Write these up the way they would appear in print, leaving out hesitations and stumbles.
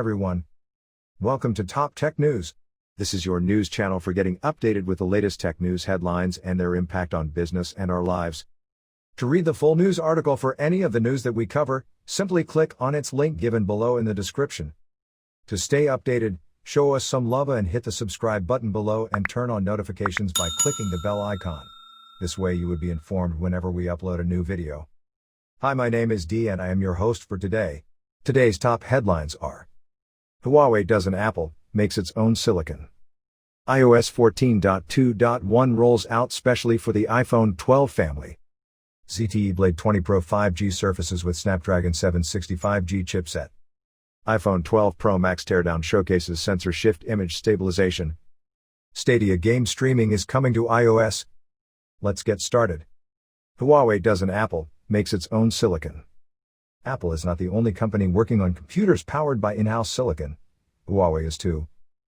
everyone. Welcome to Top Tech News. This is your news channel for getting updated with the latest tech news headlines and their impact on business and our lives. To read the full news article for any of the news that we cover, simply click on its link given below in the description. To stay updated, show us some love and hit the subscribe button below and turn on notifications by clicking the bell icon. This way you would be informed whenever we upload a new video. Hi, my name is Dee and I am your host for today. Today's top headlines are: Huawei does an Apple, makes its own silicon. iOS 14.2.1 rolls out specially for the iPhone 12 family. ZTE Blade 20 Pro 5G surfaces with Snapdragon 765G chipset. iPhone 12 Pro Max teardown showcases sensor shift image stabilization. Stadia game streaming is coming to iOS. Let's get started. Huawei does an Apple, makes its own silicon. Apple is not the only company working on computers powered by in-house silicon. Huawei is too.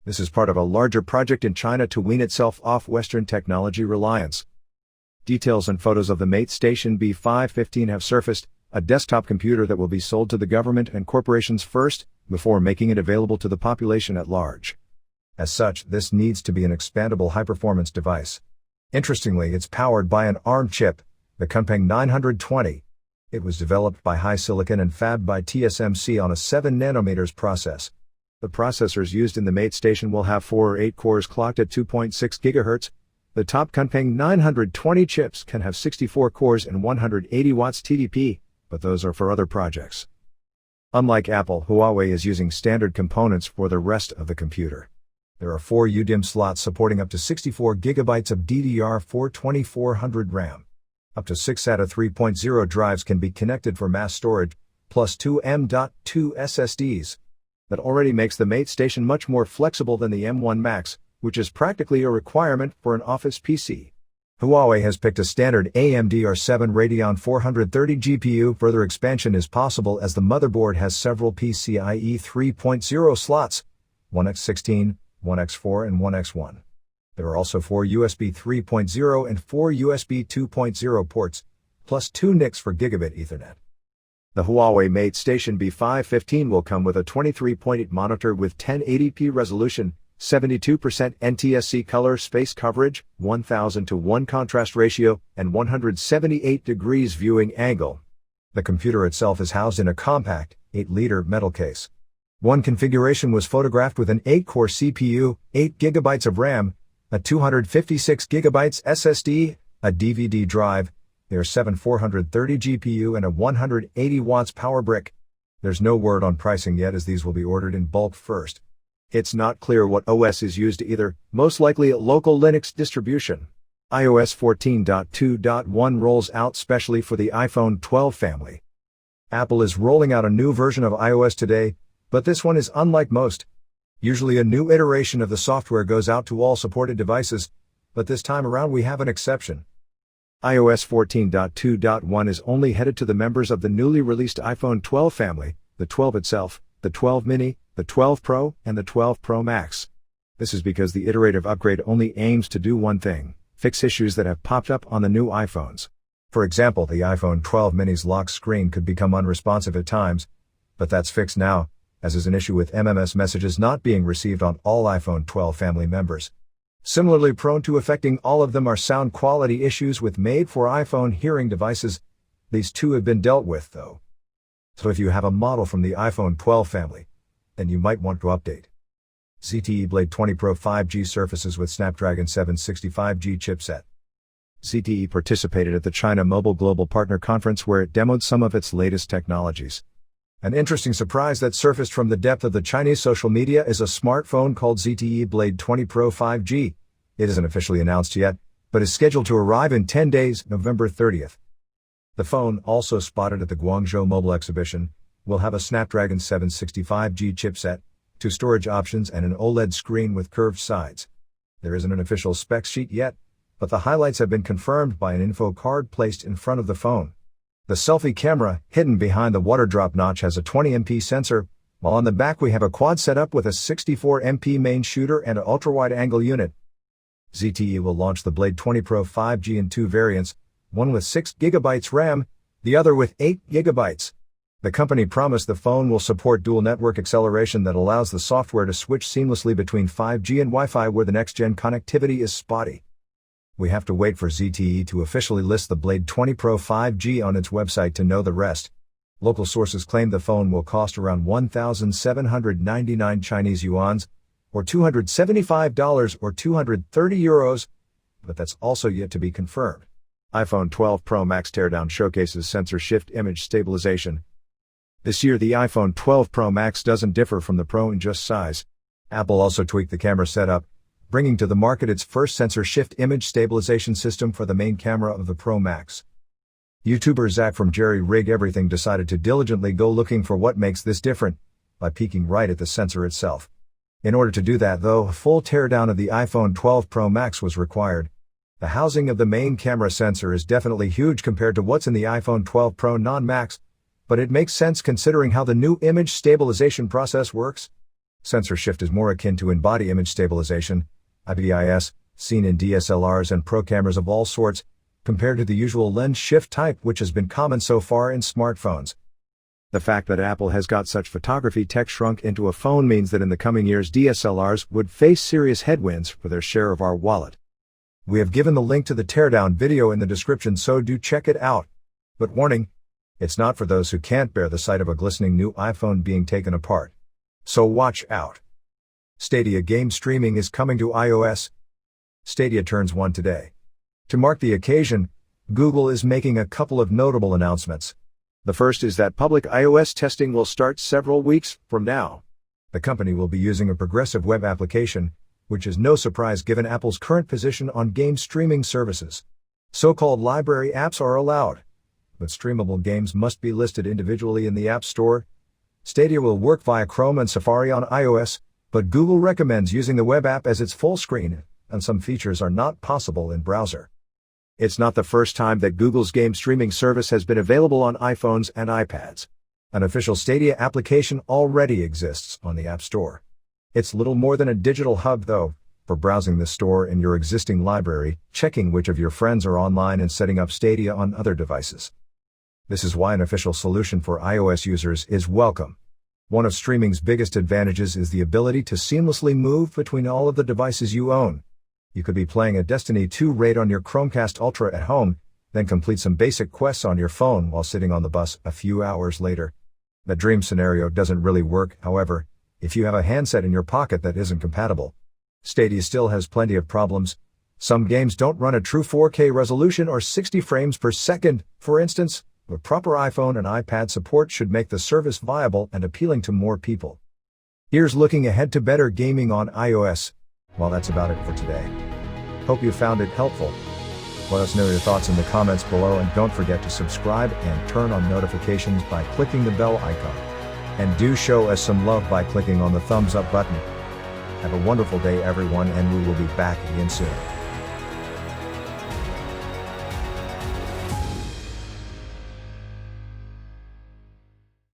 This is part of a larger project in China to wean itself off Western technology reliance. Details and photos of the Mate Station B515 have surfaced, a desktop computer that will be sold to the government and corporations first, before making it available to the population at large. As such, this needs to be an expandable high-performance device. Interestingly, it's powered by an ARM chip, the Kunpeng 920. It was developed by HiSilicon and fabbed by TSMC on a 7nm process. The processors used in the Mate Station will have 4 or 8 cores clocked at 2.6 GHz. The top Kunpeng 920 chips can have 64 cores and 180 watts TDP, but those are for other projects. Unlike Apple, Huawei is using standard components for the rest of the computer. There are 4 UDIMM slots supporting up to 64 GB of DDR4 2400 RAM. Up to 6 SATA 3.0 drives can be connected for mass storage, plus 2 M.2 SSDs. That already makes the Mate Station much more flexible than the M1 Max, which is practically a requirement for an office PC. Huawei has picked a standard AMD R7 Radeon 430 GPU. Further expansion is possible as the motherboard has several PCIe 3.0 slots, 1x16, 1x4 and 1x1. There are also 4 USB 3.0 and 4 USB 2.0 ports, plus 2 NICs for gigabit Ethernet. The Huawei Mate Station B515 will come with a 23.8 monitor with 1080p resolution, 72% NTSC color space coverage, 1000:1 contrast ratio, and 178 degrees viewing angle. The computer itself is housed in a compact, 8-liter metal case. One configuration was photographed with an 8-core CPU, 8 GB of RAM, a 256 GB SSD, a DVD drive, their 7430 GPU and a 180 watts power brick. There's no word on pricing yet as these will be ordered in bulk first. It's not clear what OS is used either, most likely a local Linux distribution. iOS 14.2.1 rolls out specially for the iPhone 12 family. Apple is rolling out a new version of iOS today, but this one is unlike most. Usually a new iteration of the software goes out to all supported devices, but this time around we have an exception. iOS 14.2.1 is only headed to the members of the newly released iPhone 12 family, the 12 itself, the 12 mini, the 12 Pro, and the 12 Pro Max. This is because the iterative upgrade only aims to do one thing: fix issues that have popped up on the new iPhones. For example, the iPhone 12 mini's lock screen could become unresponsive at times, but that's fixed now, as is an issue with MMS messages not being received on all iPhone 12 family members. Similarly prone to affecting all of them are sound quality issues with made-for-iPhone hearing devices. These two have been dealt with, though. So if you have a model from the iPhone 12 family, then you might want to update. ZTE Blade 20 Pro 5G surfaces with Snapdragon 765G chipset. ZTE participated at the China Mobile Global Partner Conference where it demoed some of its latest technologies. An interesting surprise that surfaced from the depth of the Chinese social media is a smartphone called ZTE Blade 20 Pro 5G. It isn't officially announced yet, but is scheduled to arrive in 10 days, November 30th. The phone, also spotted at the Guangzhou Mobile Exhibition, will have a Snapdragon 765G chipset, 2 storage options and an OLED screen with curved sides. There isn't an official specs sheet yet, but the highlights have been confirmed by an info card placed in front of the phone. The selfie camera, hidden behind the water drop notch, has a 20MP sensor, while on the back we have a quad setup with a 64MP main shooter and an ultra-wide-angle unit. ZTE will launch the Blade 20 Pro 5G in 2 variants, one with 6 GB RAM, the other with 8 GB. The company promised the phone will support dual network acceleration that allows the software to switch seamlessly between 5G and Wi-Fi where the next-gen connectivity is spotty. We have to wait for ZTE to officially list the Blade 20 Pro 5G on its website to know the rest. Local sources claim the phone will cost around 1,799 Chinese yuans, or $275 or 230 euros, but that's also yet to be confirmed. iPhone 12 Pro Max teardown showcases sensor shift image stabilization. This year the iPhone 12 Pro Max doesn't differ from the Pro in just size. Apple also tweaked the camera setup, bringing to the market its first sensor shift image stabilization system for the main camera of the Pro Max. YouTuber Zach from Jerry Rig Everything decided to diligently go looking for what makes this different, by peeking right at the sensor itself. In order to do that though, a full teardown of the iPhone 12 Pro Max was required. The housing of the main camera sensor is definitely huge compared to what's in the iPhone 12 Pro non-Max, but it makes sense considering how the new image stabilization process works. Sensor shift is more akin to in-body image stabilization, IBIS, seen in DSLRs and pro cameras of all sorts, compared to the usual lens shift type which has been common so far in smartphones. The fact that Apple has got such photography tech shrunk into a phone means that in the coming years DSLRs would face serious headwinds for their share of our wallet. We have given the link to the teardown video in the description, so do check it out. But warning, it's not for those who can't bear the sight of a glistening new iPhone being taken apart. So watch out. Stadia game streaming is coming to iOS. Stadia turns 1 today. To mark the occasion, Google is making a couple of notable announcements. The first is that public iOS testing will start several weeks from now. The company will be using a progressive web application, which is no surprise given Apple's current position on game streaming services. So-called library apps are allowed, but streamable games must be listed individually in the App Store. Stadia will work via Chrome and Safari on iOS, but Google recommends using the web app as its full screen, and some features are not possible in browser. It's not the first time that Google's game streaming service has been available on iPhones and iPads. An official Stadia application already exists on the App Store. It's little more than a digital hub though, for browsing the store in your existing library, checking which of your friends are online and setting up Stadia on other devices. This is why an official solution for iOS users is welcome. One of streaming's biggest advantages is the ability to seamlessly move between all of the devices you own. You could be playing a Destiny 2 raid on your Chromecast Ultra at home, then complete some basic quests on your phone while sitting on the bus a few hours later. That dream scenario doesn't really work, however, if you have a handset in your pocket that isn't compatible. Stadia still has plenty of problems. Some games don't run at true 4K resolution or 60 frames per second, for instance, but proper iPhone and iPad support should make the service viable and appealing to more people. Here's looking ahead to better gaming on iOS. Well, that's about it for today. Hope you found it helpful. Let us know your thoughts in the comments below, and don't forget to subscribe and turn on notifications by clicking the bell icon. And do show us some love by clicking on the thumbs up button. Have a wonderful day everyone, and we will be back again soon.